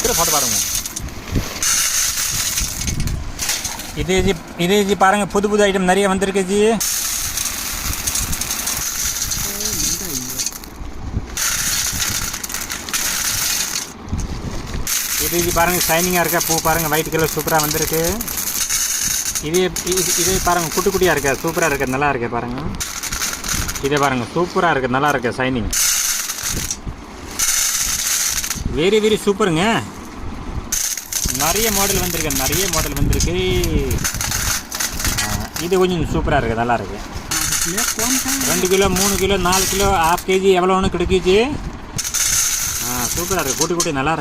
போட்டு பாருங்க. இதே ஜி பாருங்க, புது ஐட்டம் நிறைய வந்திருக்கு ஜி. இது பாருங்க, ஷைனிங்காக இருக்கா பூ பாருங்க, ஒயிட் கலர் சூப்பராக வந்திருக்கு. இதே பாருங்க, குட்டி குட்டியாக இருக்கா, சூப்பராக இருக்குது, நல்லா இருக்கு பாருங்க. இதே பாருங்க, சூப்பராக இருக்குது, நல்லா இருக்கு, ஷைனிங் வெரி சூப்பருங்க. நிறைய மாடல் வந்திருக்கு. இது கொஞ்சம் சூப்பராக இருக்குது, நல்லா இருக்குது. 2 கிலோ 3 கிலோ 4 கிலோ ½ kg எவ்வளோ ஒன்று கிடைக்குச்சு. சூப்பராக இருக்குது, கூட்டி நல்லா இருக்குது.